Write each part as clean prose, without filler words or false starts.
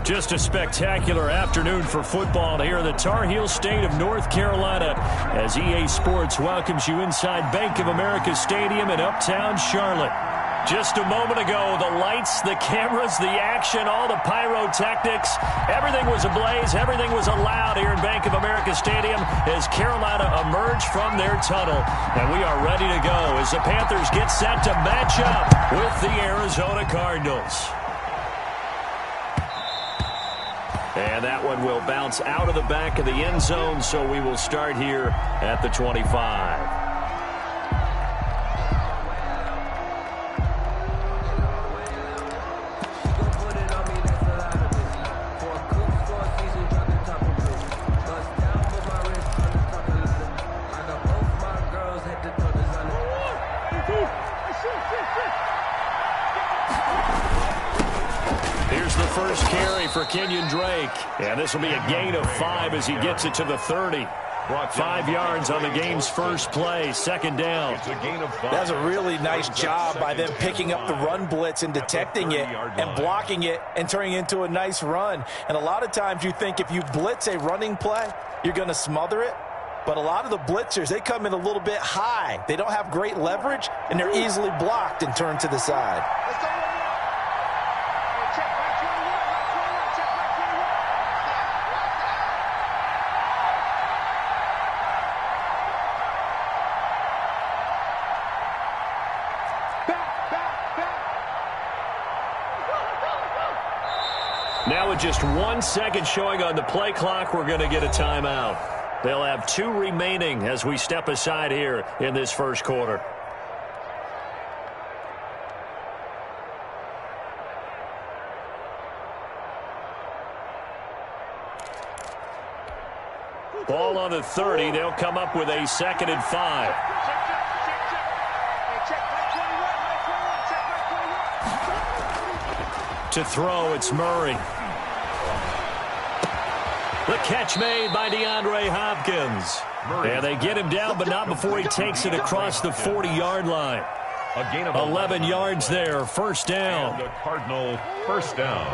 Just a spectacular afternoon for football here in the Tar Heel state of North Carolina as EA Sports welcomes you inside Bank of America Stadium in uptown Charlotte. Just a moment ago, the lights, the cameras, the action, all the pyrotechnics, everything was ablaze, everything was allowed here in Bank of America Stadium as Carolina emerged from their tunnel. And we are ready to go as the Panthers get set to match up with the Arizona Cardinals. And that one will bounce out of the back of the end zone, so we will start here at the 25. First carry for Kenyon Drake. And this will be a gain of 5 as he gets it to the 30. 5 yards on the game's first play, second down. That's a really nice job by them picking up the run blitz and detecting it and blocking it and turning it into a nice run. And a lot of times you think if you blitz a running play, you're going to smother it. But a lot of the blitzers, they come in a little bit high. They don't have great leverage, and they're easily blocked and turned to the side. Now with just 1 second showing on the play clock, we're going to get a timeout. They'll have 2 remaining as we step aside here in this first quarter. Ball on the 30. They'll come up with a 2nd and 5. To throw, it's Murray. The catch made by DeAndre Hopkins. And they get him down, but not before he takes it across the 40-yard line. 11 yards there, first down. The Cardinal first down.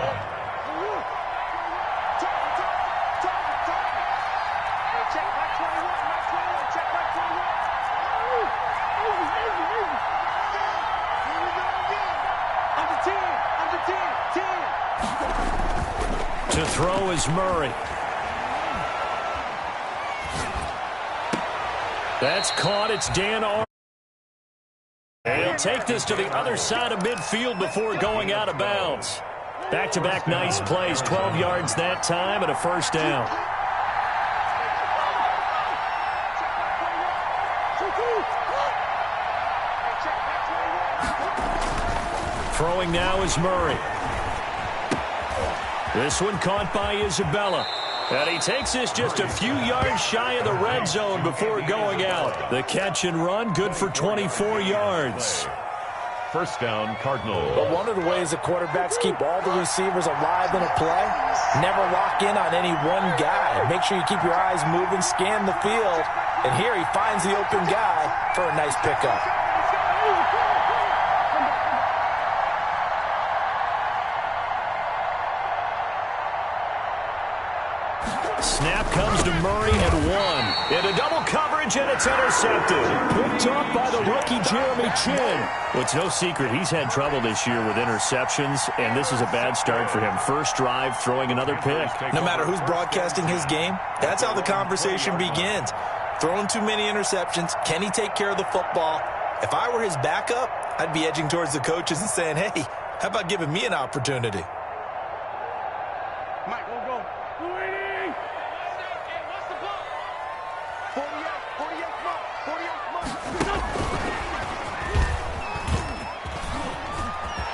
To throw is Murray. That's caught. It's Dan Arnold. And he'll take this to the other side of midfield before going out of bounds. Back-to-back nice plays. 12 yards that time and a first down. Throwing now is Murray. This one caught by Isabella. And he takes this just a few yards shy of the red zone before going out. The catch and run, good for 24 yards. First down, Cardinal. But one of the ways the quarterbacks keep all the receivers alive in a play, never lock in on any one guy. Make sure you keep your eyes moving, scan the field. And here he finds the open guy for a nice pickup. Snap comes to Murray at 1. Into double coverage, and it's intercepted. Picked off by the rookie Jeremy Chin. Well, it's no secret he's had trouble this year with interceptions, and this is a bad start for him. First drive, throwing another pick. No matter who's broadcasting his game, that's how the conversation begins. Throwing too many interceptions. Can he take care of the football? If I were his backup, I'd be edging towards the coaches and saying, hey, how about giving me an opportunity? Mike, we'll go.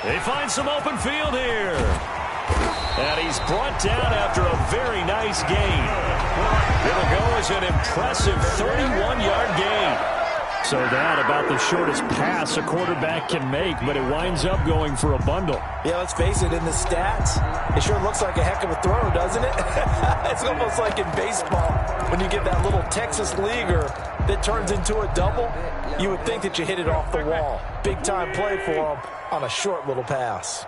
They find some open field here. And he's brought down after a very nice gain. It'll go as an impressive 31-yard gain. So that about the shortest pass a quarterback can make, but it winds up going for a bundle. Yeah, let's face it, in the stats, it sure looks like a heck of a throw, doesn't it? It's almost like in baseball when you get that little Texas leaguer that turns into a double. You would think that you hit it off the wall. Big-time play for him on a short little pass.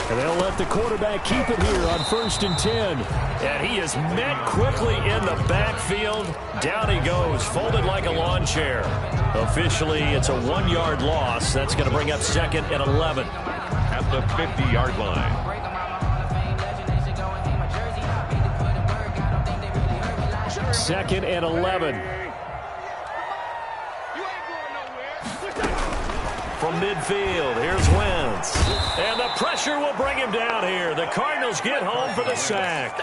And they'll let the quarterback keep it here on 1st and 10. And he is met quickly in the backfield. Down he goes, folded like a lawn chair. Officially, it's a 1-yard loss. That's going to bring up 2nd and 11. At the 50-yard line. 2nd and 11. From midfield, here's Wentz. And the pressure will bring him down here. The Cardinals get home for the sack.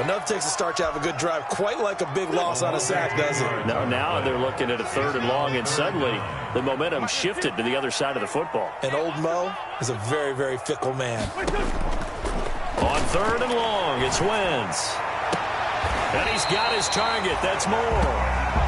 Enough takes to start to have a good drive. Quite like a big loss on a sack, does it? No, now they're looking at a 3rd and long, and suddenly the momentum shifted to the other side of the football. And old Mo is a very, very fickle man. On 3rd and long, it's Wentz. And he's got his target. That's Moore.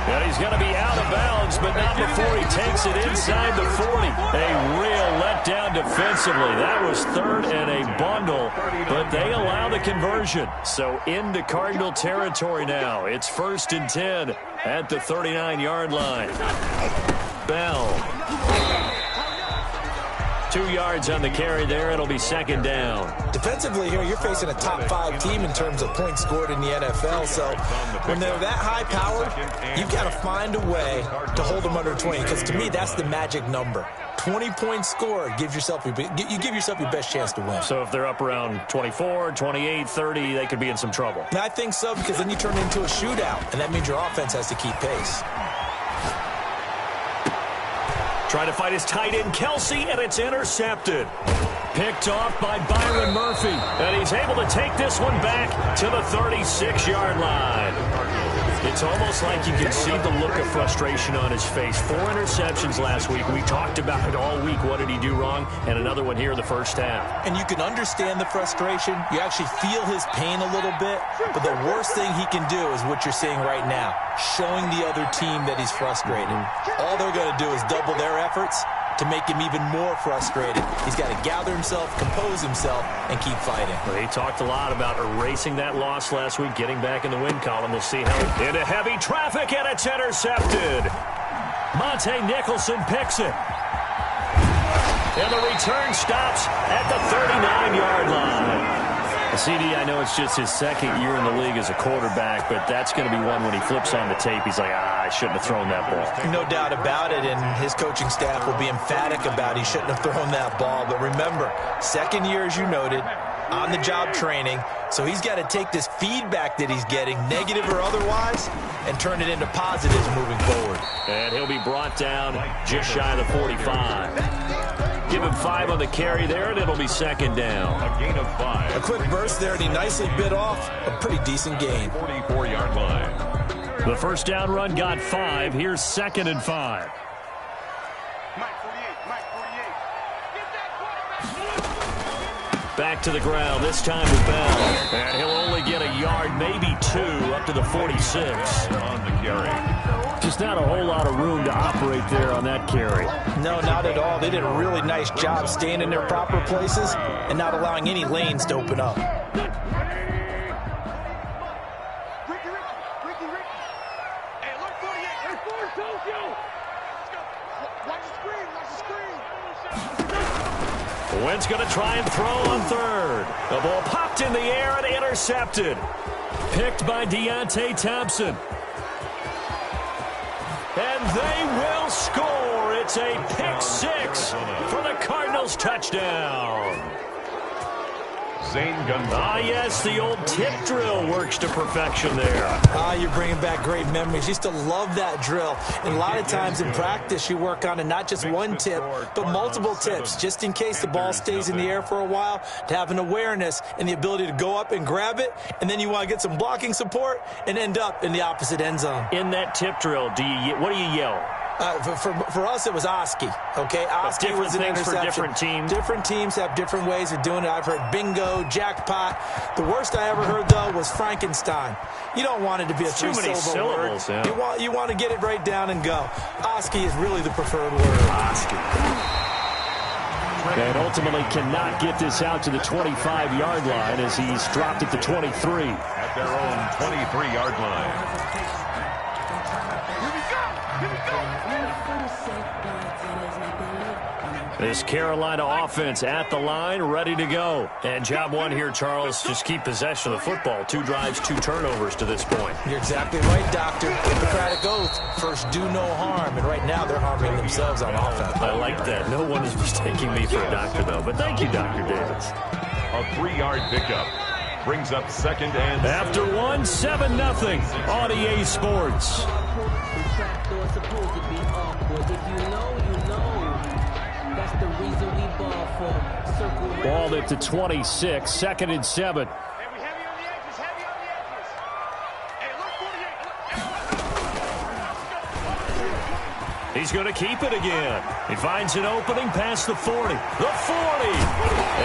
And he's going to be out of bounds, but not before he takes it inside the 40. A real letdown defensively. That was 3rd and a bundle, but they allow the conversion. So into Cardinal territory now. It's 1st and 10 at the 39-yard line. Bell. 2 yards on the carry there. It'll be 2nd down. Defensively here, you're facing a top 5 team in terms of points scored in the NFL. So when they're that high-powered, you've got to find a way to hold them under 20. Because to me, that's the magic number. 20 points scored gives yourself you give yourself your best chance to win. So if they're up around 24, 28, 30, they could be in some trouble. And I think so, because then you turn it into a shootout, and that means your offense has to keep pace. Trying to fight his tight end, Kelsey, and it's intercepted. Picked off by Byron Murphy. And he's able to take this one back to the 36-yard line. It's almost like you can see the look of frustration on his face. 4 interceptions last week. We talked about it all week. What did he do wrong? And another one here in the first half. And you can understand the frustration. You actually feel his pain a little bit. But the worst thing he can do is what you're seeing right now, showing the other team that he's frustrated. All they're going to do is double their efforts to make him even more frustrated. He's got to gather himself, compose himself, and keep fighting. Well, he talked a lot about erasing that loss last week, getting back in the win column. We'll see how into heavy traffic, and it's intercepted. Monte Nicholson picks it. And the return stops at the 39-yard line. CD, I know it's just his 2nd year in the league as a quarterback, but that's going to be one when he flips on the tape. He's like, I shouldn't have thrown that ball. No doubt about it, and his coaching staff will be emphatic about he shouldn't have thrown that ball. But remember, 2nd year, as you noted, on-the-job training, so he's got to take this feedback that he's getting, negative or otherwise, and turn it into positives moving forward. And he'll be brought down just shy of the 45. Give him 5 on the carry there, and it'll be 2nd down. A gain of 5. A quick burst there, and he nicely bit off a pretty decent gain. 44-yard line. The first down run got 5. Here's 2nd and 5. Back to the ground, this time with Bell. And he'll only get a yard, maybe 2, up to the 46. On the carry. Just not a whole lot of room to operate there on that carry. No, not at all. They did a really nice job staying in their proper places and not allowing any lanes to open up. Wentz going to try and throw on 3rd. The ball popped in the air and intercepted. Picked by Deontay Thompson. And they will score. It's a pick 6 for the Cardinals touchdown. Yes, the old tip drill works to perfection there. You're bringing back great memories. Used to love that drill. And a lot of times in practice, you work on it, not just one tip, but multiple tips, just in case the ball stays in the air for a while, to have an awareness and the ability to go up and grab it, and then you want to get some blocking support and end up in the opposite end zone. In that tip drill, what do you yell? For us, it was Oski. Okay, Oski was an interception. For different teams. Different teams have different ways of doing it. I've heard bingo, jackpot. The worst I ever heard, though, was Frankenstein. You don't want it to be a three-syllable word. Yeah. You want to get it right down and go. Oski is really the preferred word. Oski. And ultimately cannot get this out to the 25-yard line as he's dropped at the 23. At their own 23-yard line. This Carolina offense at the line, ready to go. And job one here, Charles, just keep possession of the football. 2 drives, 2 turnovers to this point. You're exactly right, Doctor. Hippocratic oath, first do no harm. And right now they're harming themselves on offense. I like that. No one is mistaking me for a doctor, though. But thank you, Dr. Davis. A 3-yard pickup. Brings up second and... After 1, 7-0 on EA Sports. Balled at the 26, 2nd and 7. He's going to keep it again. He finds an opening past the 40. The 40!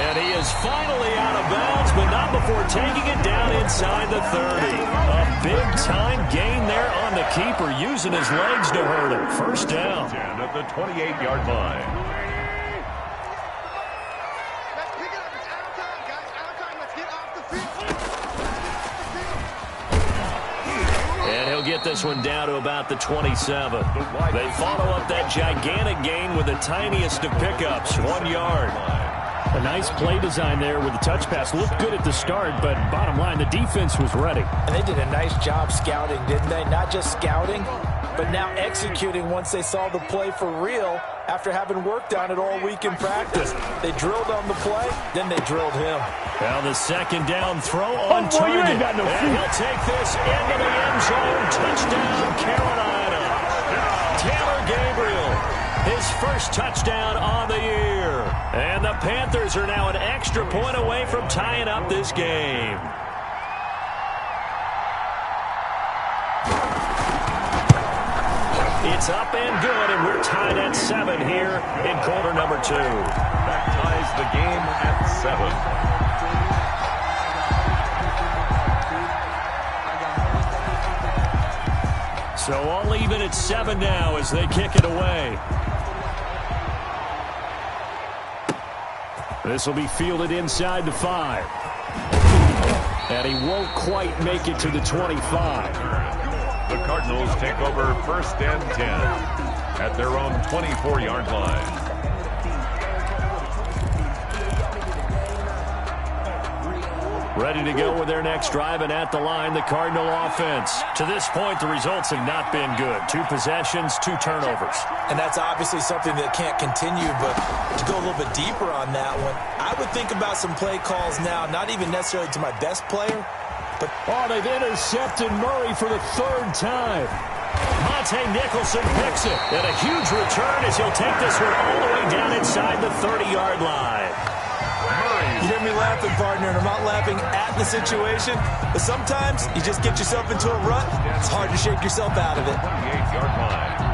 And he is finally out of bounds, but not before taking it down inside the 30. A big-time gain there on the keeper, using his legs to hurt him. First down. At the 28-yard line. Get this one down to about the 27. They follow up that gigantic gain with the tiniest of pickups, 1 yard. A nice play design there with the touch pass. Looked good at the start, but bottom line, the defense was ready. And they did a nice job scouting, didn't they? Not just scouting, but now executing once they saw the play for real after having worked on it all week in practice. They drilled on the play, then they drilled him. Now the second down throw on target. And he'll take this into the end zone. Touchdown, Carolina. Taylor Gabriel, his first touchdown on the year. And the Panthers are now an extra point away from tying up this game. It's up and good, and we're tied at 7 here in quarter number 2. That ties the game at 7. So all even at 7 now as they kick it away. This will be fielded inside the 5. And he won't quite make it to the 25. The Cardinals take over first and 10 at their own 24-yard line. Ready to go with their next drive, and at the line, the Cardinal offense. To this point, the results have not been good. 2 possessions, 2 turnovers. And that's obviously something that can't continue, but to go a little bit deeper on that one, I would think about some play calls now, not even necessarily to my best player, but... Oh, they've intercepted Murray for the 3rd time. Monte Nicholson picks it, and a huge return as he'll take this one all the way down inside the 30-yard line. You hear me laughing, partner, and I'm not laughing at the situation, but sometimes you just get yourself into a rut. It's hard to shake yourself out of it. 28-yard line.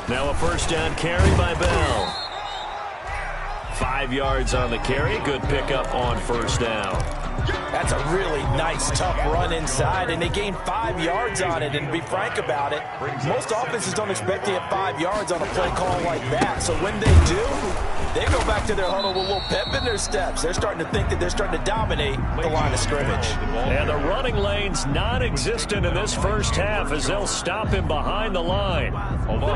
Now a first down carry by Bell. 5 yards on the carry. Good pickup on first down. That's a really nice, tough run inside, and they gained 5 yards on it. And to be frank about it, most offenses don't expect to get 5 yards on a play call like that. So when they do, they go back to their huddle with a little pep in their steps. They're starting to think that they're starting to dominate the line of scrimmage. And the running lane's non-existent in this first half as they'll stop him behind the line.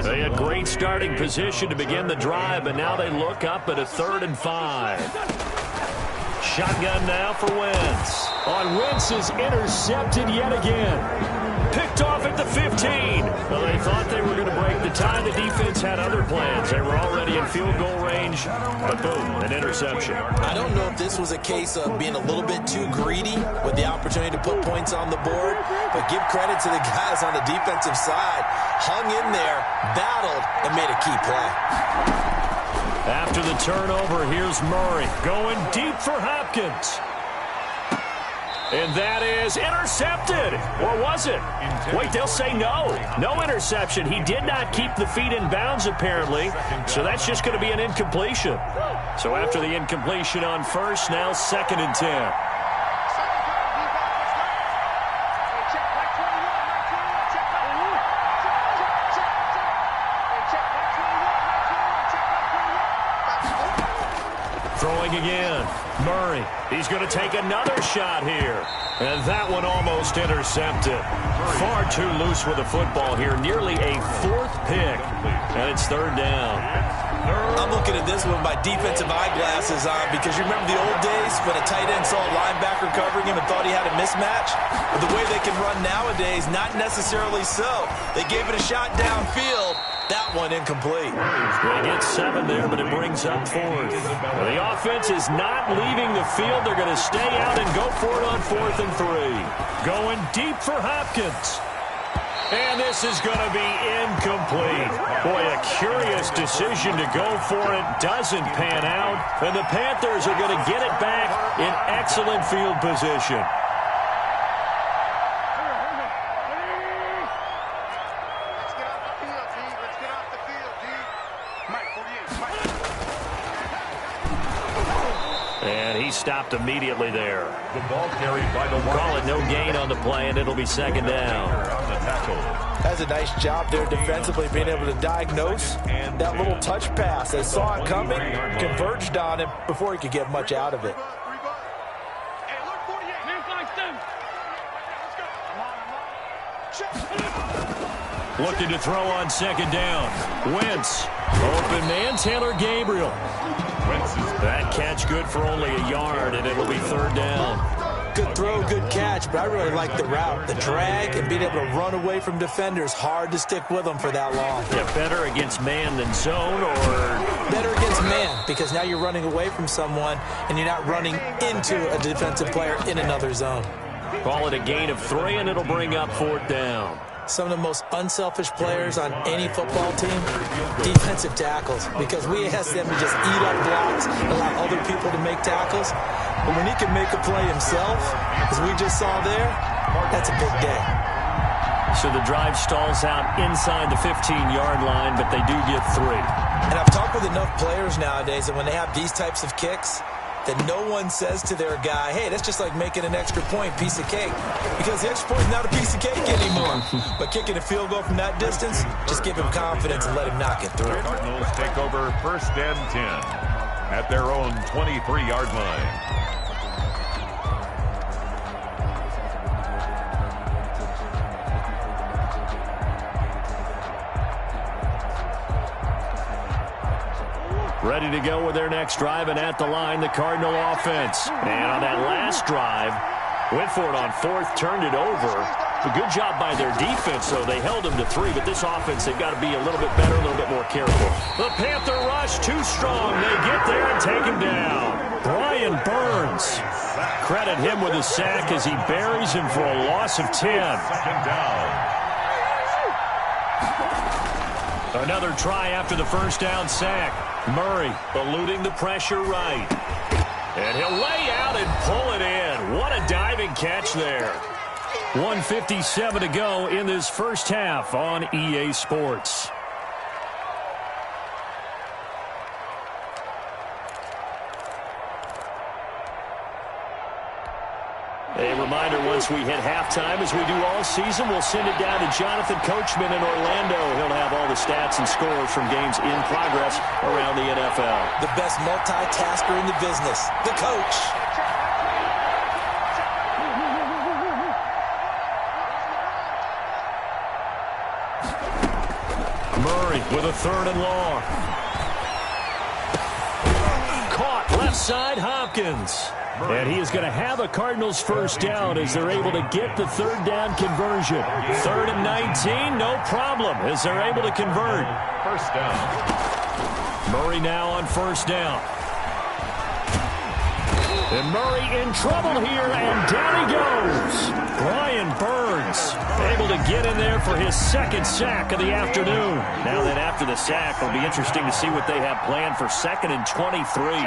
They had great starting position to begin the drive, but now they look up at a 3rd and 5. Shotgun now for Wentz. On Wentz is intercepted yet again. Picked off at the 15. Well, they thought they were going to break the tie. The defense had other plans. They were already in field goal range, but boom, an interception. I don't know if this was a case of being a little bit too greedy with the opportunity to put points on the board, but give credit to the guys on the defensive side. Hung in there, battled, and made a key play. After the turnover, here's Murray going deep for Hopkins. And that is intercepted. Or was it? Wait, they'll say no. No interception. He did not keep the feet in bounds, apparently. So that's just going to be an incompletion. So after the incompletion on first, now 2nd and 10. Throwing again. Murray. He's going to take another shot here. And that one almost intercepted. Far too loose with the football here. Nearly a 4th pick. And it's 3rd down. I'm looking at this with my defensive eyeglasses on because you remember the old days when a tight end saw a linebacker covering him and thought he had a mismatch? But the way they can run nowadays, not necessarily so. They gave it a shot downfield. That one incomplete. They get 7 there, but it brings up 4th. The offense is not leaving the field. They're going to stay out and go for it on 4th and 3. Going deep for Hopkins. And this is going to be incomplete. Boy, a curious decision to go for it. Doesn't pan out. And the Panthers are going to get it back in excellent field position. And he stopped immediately there. The ball carried by the Call it no gain on the play, and it'll be 2nd down. That's a nice job there defensively, being able to diagnose that little touch pass. They saw it coming, converged on him before he could get much out of it. Looking to throw on 2nd down. Wentz. Open man, Taylor Gabriel. That catch good for only a yard, and it'll be 3rd down. Good throw, good catch, but I really like the route. The drag and being able to run away from defenders. Hard to stick with them for that long. Yeah, better against man than zone, or better against man, because now you're running away from someone and you're not running into a defensive player in another zone. Call it a gain of 3, and it'll bring up 4th down. Some of the most unselfish players on any football team, defensive tackles, because we ask them to just eat up blocks, allow other people to make tackles. But when he can make a play himself, as we just saw there, that's a big day. So the drive stalls out inside the 15-yard line, but they do get 3. And I've talked with enough players nowadays that when they have these types of kicks, that no one says to their guy, hey, that's just like making an extra point, piece of cake. Because the extra point is not a piece of cake anymore. But kicking a field goal from that distance, just give him confidence and let him knock it through. Cardinals take over 1st and 10 at their own 23-yard line. Ready to go with their next drive, and at the line, the Cardinal offense. And on that last drive, went for it on 4th, turned it over. A good job by their defense, though. They held them to 3, but this offense, they've got to be a little bit better, a little bit more careful. The Panther rush, too strong. They get there and take him down. Brian Burns. Credit him with a sack as he buries him for a loss of 10. 2nd down. Another try after the 1st down sack. Murray eluding the pressure right. And he'll lay out and pull it in. What a diving catch there. 1:57 to go in this first half on EA Sports. A reminder, once we hit halftime, as we do all season, we'll send it down to Jonathan Coachman in Orlando. He'll have all the stats and scores from games in progress around the NFL. The best multitasker in the business, the coach. Murray with a 3rd and long. Caught left side, Hopkins. And he is going to have a Cardinals 1st down as they're able to get the 3rd down conversion. 3rd and 19, no problem as they're able to convert. 1st down. Murray now on 1st down. And Murray in trouble here, and down he goes. Brian Burns able to get in there for his 2nd sack of the afternoon. Now then, after the sack, it'll be interesting to see what they have planned for 2nd and 23.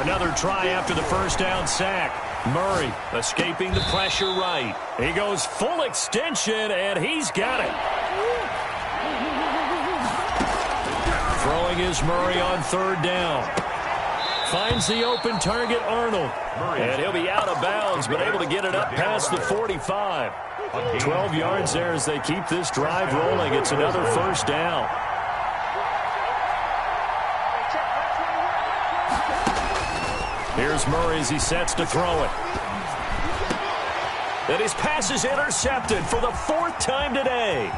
Another try after the 1st down sack. Murray escaping the pressure right. He goes full extension, and he's got it. Throwing is Murray on 3rd down. Finds the open target, Arnold. And he'll be out of bounds, but able to get it up past the 45. 12 yards there as they keep this drive rolling. It's another first down. Here's Murray as he sets to throw it. And his pass is intercepted for the 4th time today.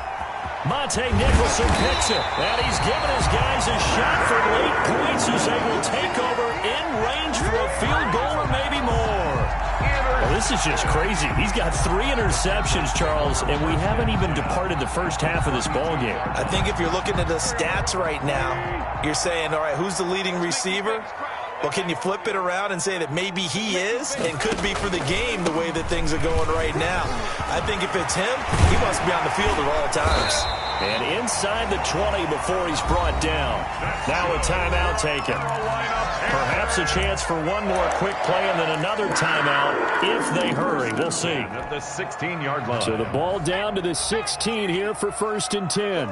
Monte Nicholson picks it, and he's given his guys a shot for late points as they will take over in range for a field goal or maybe more. Well, this is just crazy. He's got 3 interceptions, Charles, and we haven't even departed the first half of this ballgame. I think if you're looking at the stats right now, you're saying, all right, who's the leading receiver? Well, can you flip it around and say that maybe he is and could be for the game the way that things are going right now? I think if it's him, he must be on the field at all times. And inside the 20 before he's brought down. Now a timeout taken. Perhaps a chance for one more quick play and then another timeout if they hurry. We'll see. At the 16-yard line. So the ball down to the 16 here for 1st and 10.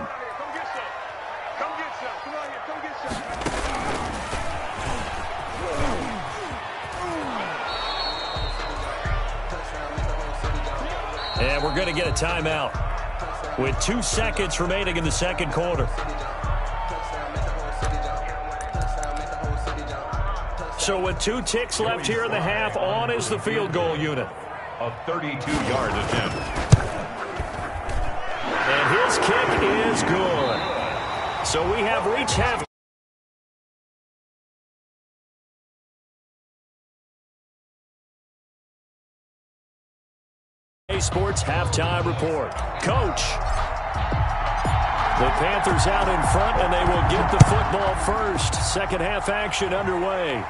And we're going to get a timeout with 2 seconds remaining in the second quarter. So with 2 ticks left here in the half, on is the field goal unit. A 32-yard attempt. And his kick is good. So we have reached half. Sports halftime report. Coach. The Panthers out in front, and they will get the football first. Second half action underway.